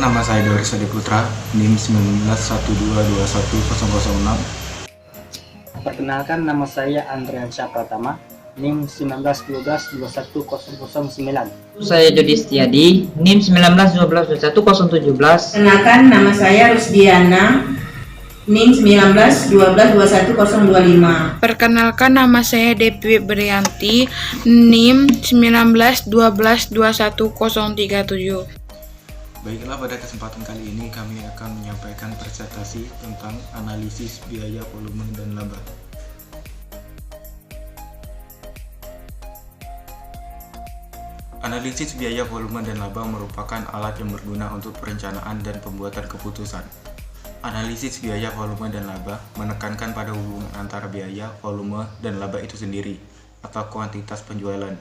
nama saya Doris Adiputra, NIM 1912211006. Perkenalkan, nama saya Andriansyah Pratama, NIM 1912211009. Saya Jody Setiadi, NIM 19122117. Perkenalkan, nama saya Rusdiana, NIM 19122125. Perkenalkan, nama saya Devi Brianti, NIM 1912211037. Baiklah, pada kesempatan kali ini kami akan menyampaikan presentasi tentang analisis biaya, volume, dan laba. Analisis biaya, volume, dan laba merupakan alat yang berguna untuk perencanaan dan pembuatan keputusan. Analisis biaya, volume, dan laba menekankan pada hubungan antara biaya, volume, dan laba itu sendiri, atau kuantitas penjualan.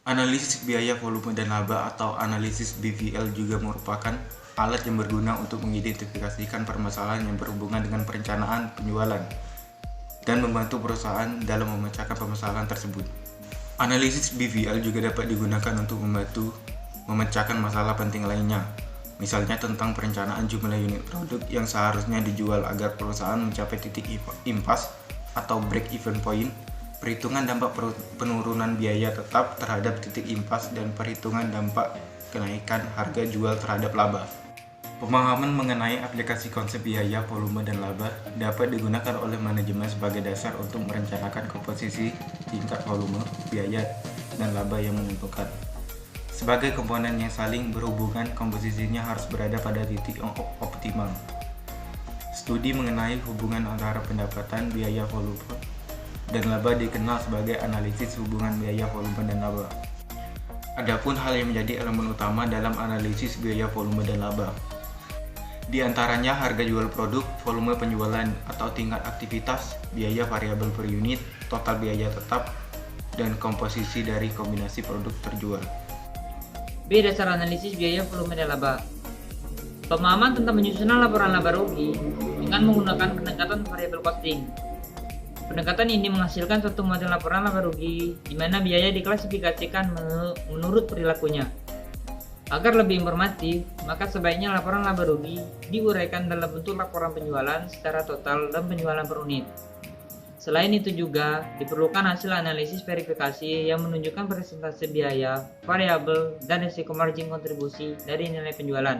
Analisis biaya, volume, dan laba atau analisis BVL juga merupakan alat yang berguna untuk mengidentifikasikan permasalahan yang berhubungan dengan perencanaan penjualan dan membantu perusahaan dalam memecahkan permasalahan tersebut. Analisis BVL juga dapat digunakan untuk membantu memecahkan masalah penting lainnya, misalnya tentang perencanaan jumlah unit produk yang seharusnya dijual agar perusahaan mencapai titik impas atau break-even point, perhitungan dampak penurunan biaya tetap terhadap titik impas, dan perhitungan dampak kenaikan harga jual terhadap laba. Pemahaman mengenai aplikasi konsep biaya, volume, dan laba dapat digunakan oleh manajemen sebagai dasar untuk merencanakan komposisi tingkat volume, biaya, dan laba yang menentukan. Sebagai komponen yang saling berhubungan, komposisinya harus berada pada titik yang optimal. Studi mengenai hubungan antara pendapatan, biaya, volume, dan laba dikenal sebagai analisis hubungan biaya, volume, dan laba. Adapun hal yang menjadi elemen utama dalam analisis biaya, volume, dan laba, di antaranya harga jual produk, volume penjualan atau tingkat aktivitas, biaya variabel per unit, total biaya tetap, dan komposisi dari kombinasi produk terjual. B. Dasar analisis biaya, volume, dan laba. Pemahaman tentang penyusunan laporan laba rugi dengan menggunakan pendekatan variabel costing. Pendekatan ini menghasilkan suatu model laporan laba rugi di mana biaya diklasifikasikan menurut perilakunya. Agar lebih informatif, maka sebaiknya laporan laba rugi diuraikan dalam bentuk laporan penjualan secara total dan penjualan per unit. Selain itu juga diperlukan hasil analisis verifikasi yang menunjukkan persentase biaya, variabel, dan risiko margin kontribusi dari nilai penjualan.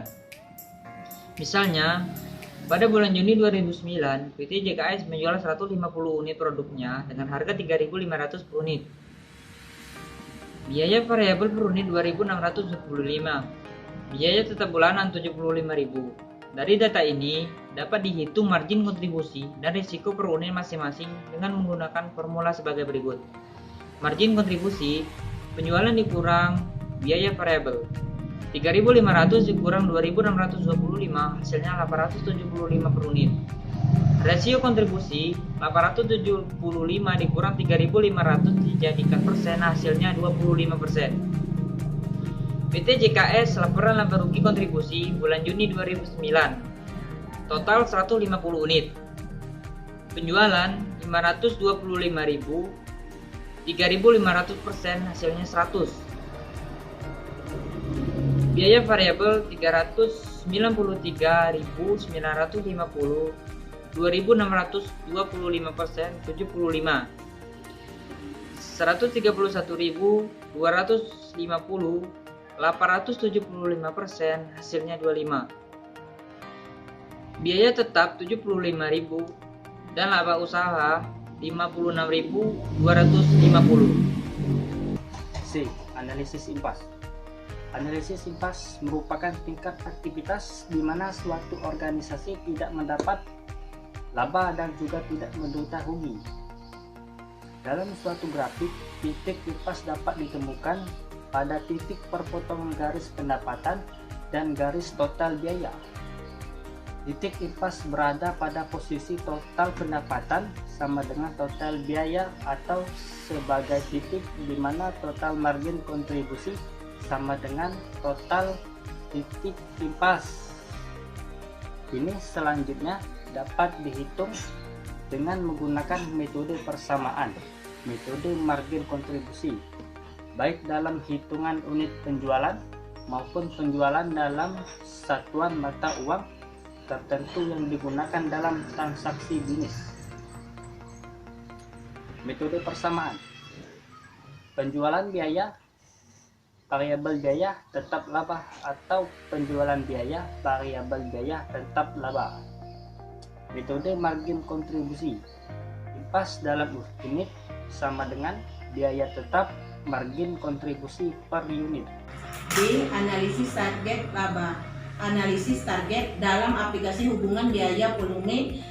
Misalnya, pada bulan Juni 2009, PT JKS menjual 150 unit produknya dengan harga 3.500 per unit. Biaya variabel per unit 2.675. Biaya tetap bulanan 75.000. Dari data ini dapat dihitung margin kontribusi dan risiko per unit masing-masing dengan menggunakan formula sebagai berikut. Margin kontribusi, penjualan dikurang biaya variabel. 3.500 dikurang 2.625, hasilnya 875 per unit. Rasio kontribusi, 875 dikurang 3.500 dijadikan persen, hasilnya 25%. PT JKS laporan laba rugi kontribusi bulan Juni 2009, total 150 unit. Penjualan 525.000, 3.500%, hasilnya 100. Biaya variabel 393.950, 2.625%, 75. 131.250, 875%, hasilnya 25. Biaya tetap 75.000 dan laba usaha 56.250. C. Analisis impas. Analisis impas merupakan tingkat aktivitas di mana suatu organisasi tidak mendapat laba dan juga tidak menderita rugi. Dalam suatu grafik, titik impas dapat ditemukan pada titik perpotongan garis pendapatan dan garis total biaya. Titik impas berada pada posisi total pendapatan sama dengan total biaya atau sebagai titik di mana total margin kontribusi sama dengan total titik impas. Ini selanjutnya dapat dihitung dengan menggunakan metode persamaan, metode margin kontribusi, baik dalam hitungan unit penjualan maupun penjualan dalam satuan mata uang tertentu yang digunakan dalam transaksi bisnis. Metode persamaan. Penjualan biaya variabel biaya tetap laba atau penjualan biaya variabel biaya tetap laba. Metode margin kontribusi. Impas dalam unit sama dengan biaya tetap margin kontribusi per unit. B. Analisis target laba. Analisis target dalam aplikasi hubungan biaya volume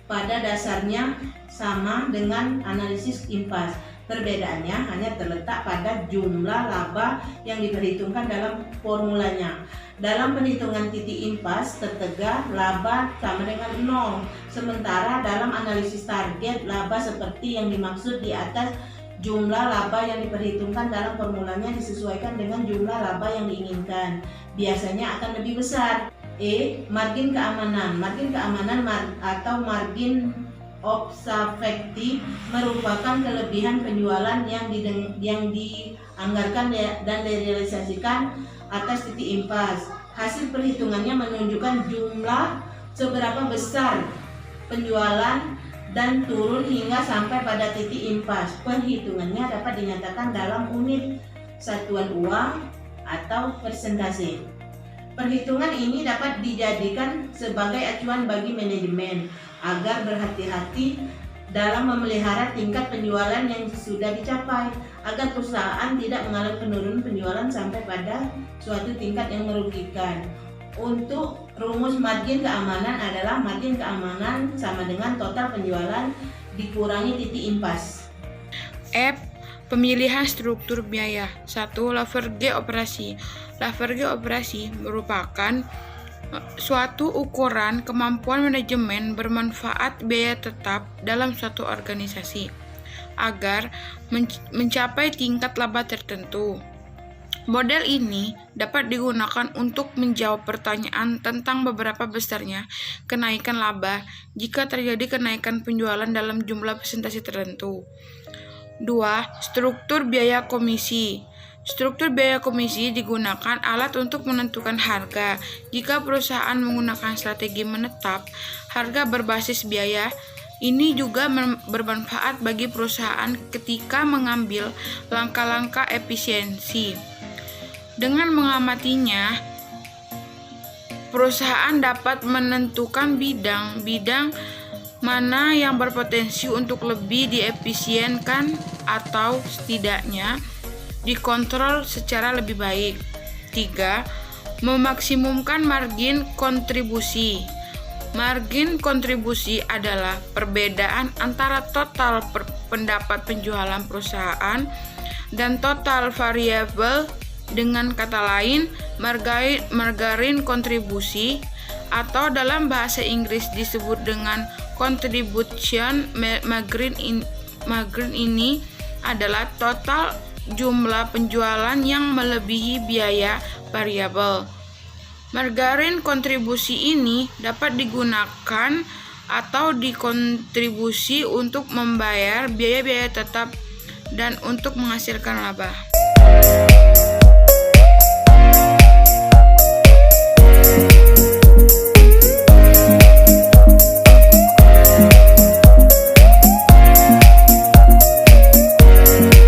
pada dasarnya sama dengan analisis impas. Perbedaannya hanya terletak pada jumlah laba yang diperhitungkan dalam formulanya. Dalam perhitungan titik impas tertegak laba sama dengan 0. Sementara dalam analisis target laba seperti yang dimaksud di atas, jumlah laba yang diperhitungkan dalam formulanya disesuaikan dengan jumlah laba yang diinginkan. Biasanya akan lebih besar. E. Margin keamanan. Margin keamanan atau margin of safety merupakan kelebihan penjualan yang dianggarkan dan direalisasikan atas titik impas. Hasil perhitungannya menunjukkan jumlah seberapa besar penjualan dan turun hingga sampai pada titik impas. Perhitungannya dapat dinyatakan dalam unit satuan uang atau persentase. Perhitungan ini dapat dijadikan sebagai acuan bagi manajemen agar berhati-hati dalam memelihara tingkat penjualan yang sudah dicapai, agar perusahaan tidak mengalami penurunan penjualan sampai pada suatu tingkat yang merugikan. Untuk rumus margin keamanan adalah margin keamanan sama dengan total penjualan dikurangi titik impas. F. Pemilihan struktur biaya. 1. Leverage operasi. Leverage operasi merupakan suatu ukuran kemampuan manajemen bermanfaat biaya tetap dalam suatu organisasi agar mencapai tingkat laba tertentu. Model ini dapat digunakan untuk menjawab pertanyaan tentang beberapa besarnya kenaikan laba jika terjadi kenaikan penjualan dalam jumlah persentase tertentu. 2. Struktur biaya komisi. Struktur biaya komisi digunakan alat untuk menentukan harga. Jika perusahaan menggunakan strategi menetap harga berbasis biaya, ini juga bermanfaat bagi perusahaan ketika mengambil langkah-langkah efisiensi. Dengan mengamatinya, perusahaan dapat menentukan bidang-bidang mana yang berpotensi untuk lebih diefisienkan atau setidaknya dikontrol secara lebih baik. 3. Memaksimumkan margin kontribusi. Margin kontribusi adalah perbedaan antara total pendapat penjualan perusahaan dan total variabel. Dengan kata lain, margin kontribusi atau dalam bahasa Inggris disebut dengan contribution margin ini adalah total jumlah penjualan yang melebihi biaya variabel. Margin kontribusi ini dapat digunakan atau dikontribusi untuk membayar biaya-biaya tetap dan untuk menghasilkan laba.